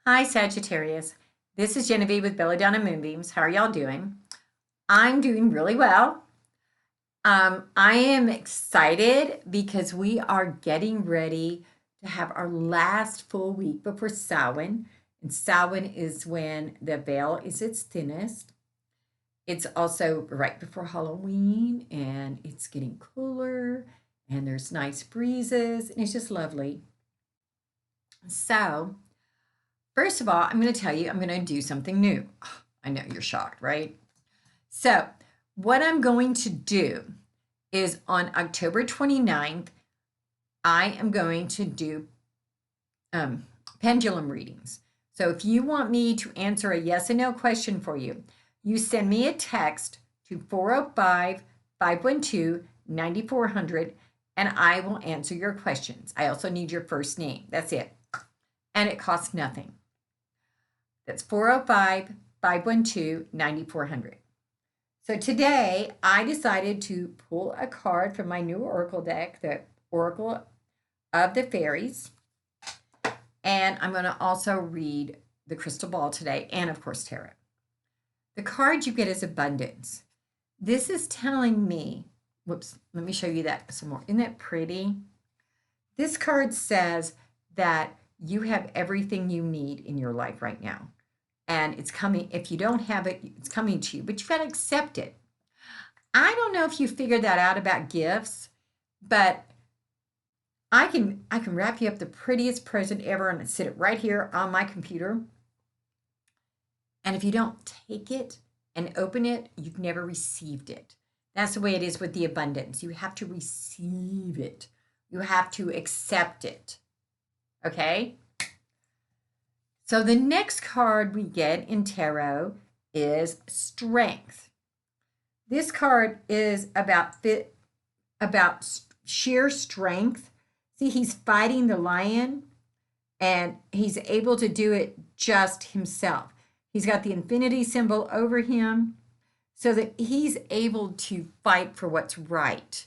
Hi, Sagittarius. This is Genevieve with Belladonna and Moonbeams. How are y'all doing? I'm doing really well. I am excited because we are getting ready to have our last full week before Samhain. And Samhain is when the veil is its thinnest. It's also right before Halloween, and it's getting cooler, and there's nice breezes, and it's just lovely. So, first of all, I'm going to tell you I'm going to do something new. I know you're shocked, right? So, what I'm going to do is on October 29th, I am going to do pendulum readings. So, if you want me to answer a yes and no question for you, you send me a text to 405 512 9400 and I will answer your questions. I also need your first name. That's it. And it costs nothing. That's 405 512 9400. So today I decided to pull a card from my new Oracle deck, the Oracle of the Fairies. And I'm going to also read the crystal ball today and, of course, tarot. The card you get is abundance. This is telling me, whoops, let me show you that some more. Isn't that pretty? This card says that you have everything you need in your life right now. And it's coming. If you don't have it, it's coming to you, but you've got to accept it. I don't know if you figured that out about gifts, but I can wrap you up the prettiest present ever and sit it right here on my computer. And if you don't take it and open it, you've never received it. That's the way it is with the abundance. You have to receive it. You have to accept it. Okay? So the next card we get in tarot is strength. This card is about sheer strength. See, he's fighting the lion and he's able to do it just himself. He's got the infinity symbol over him so that he's able to fight for what's right.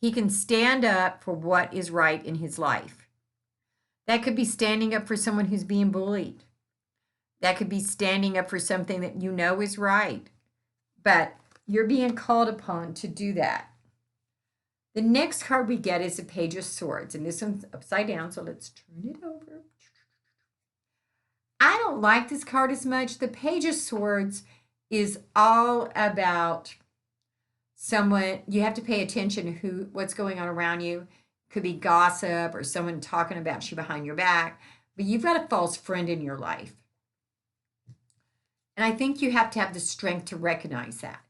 He can stand up for what is right in his life. That could be standing up for someone who's being bullied. That could be standing up for something that you know is right. But you're being called upon to do that. The next card we get is the Page of Swords, and this one's upside down, so let's turn it over. I don't like this card as much. The Page of Swords is all about someone, you have to pay attention to what's going on around you. Could be gossip or someone talking about you behind your back, but you've got a false friend in your life. And I think you have to have the strength to recognize that.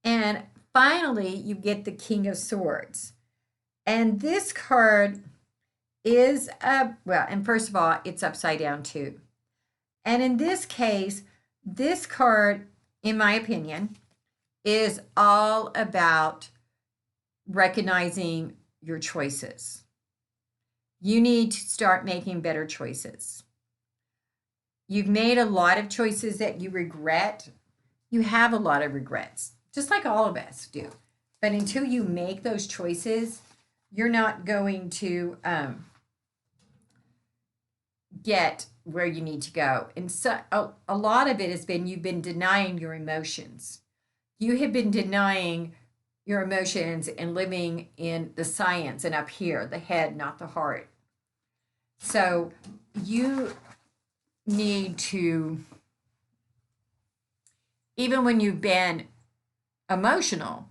And finally, you get the King of Swords. And this card is, well, and first of all, it's upside down too. And in this case, this card, in my opinion, is all about recognizing your choices. You need to start making better choices. You've made a lot of choices that you regret. You have a lot of regrets, just like all of us do. But until you make those choices, you're not going to get where you need to go. And so a lot of it has been you've been denying your emotions. You have been denying your emotions and living in the science and up here, the head, not the heart. So you need to, even when you've been emotional,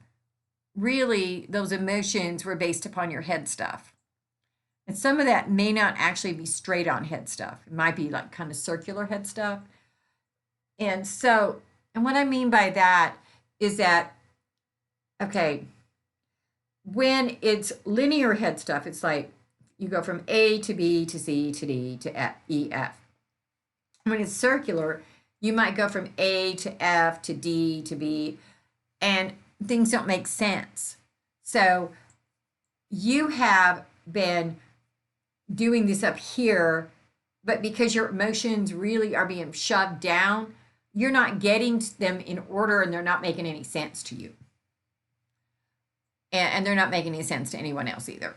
really those emotions were based upon your head stuff. And some of that may not actually be straight on head stuff. It might be like kind of circular head stuff. And so, and what I mean by that is that, okay, when it's linear head stuff, it's like you go from A to B to C to D to F, E, F. When it's circular, you might go from A to F to D to B, and things don't make sense. So you have been doing this up here, but because your emotions really are being shoved down, you're not getting them in order and they're not making any sense to you. And they're not making any sense to anyone else either.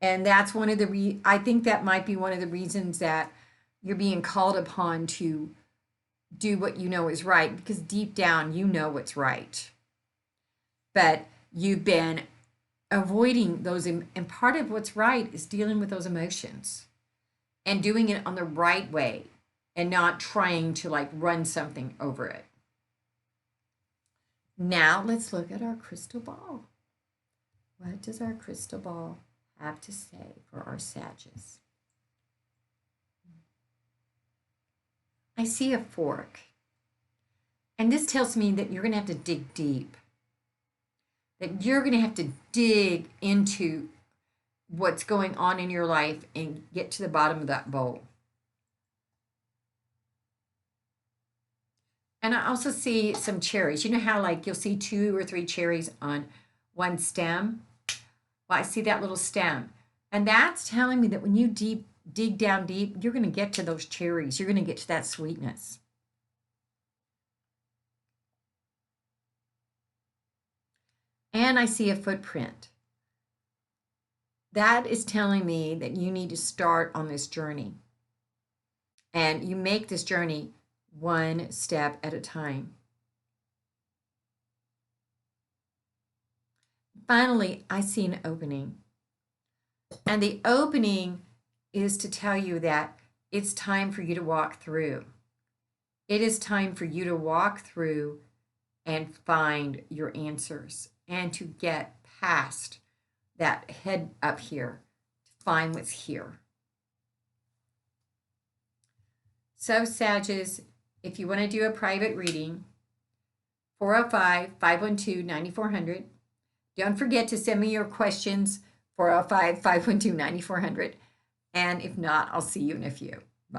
And that's one of the I think that might be one of the reasons that you're being called upon to do what you know is right, because deep down you know what's right. But you've been avoiding those, and part of what's right is dealing with those emotions and doing it on the right way and not trying to like run something over it. Now let's look at our crystal ball. What does our crystal ball have to say for our Sagittarius? I see a fork. And this tells me that you're going to have to dig deep. That you're going to have to dig into what's going on in your life and get to the bottom of that bowl. And I also see some cherries. You know how like you'll see 2 or 3 cherries on one stem? Well, I see that little stem. And that's telling me that when you dig down deep, you're going to get to those cherries. You're going to get to that sweetness. And I see a footprint. That is telling me that you need to start on this journey. And you make this journey one step at a time. Finally, I see an opening. And the opening is to tell you that it's time for you to walk through. It is time for you to walk through and find your answers and to get past that head up here to find what's here. So, Sagittarius, if you want to do a private reading, 405-512-9400. Don't forget to send me your questions, 405-512-9400. And if not, I'll see you in a few.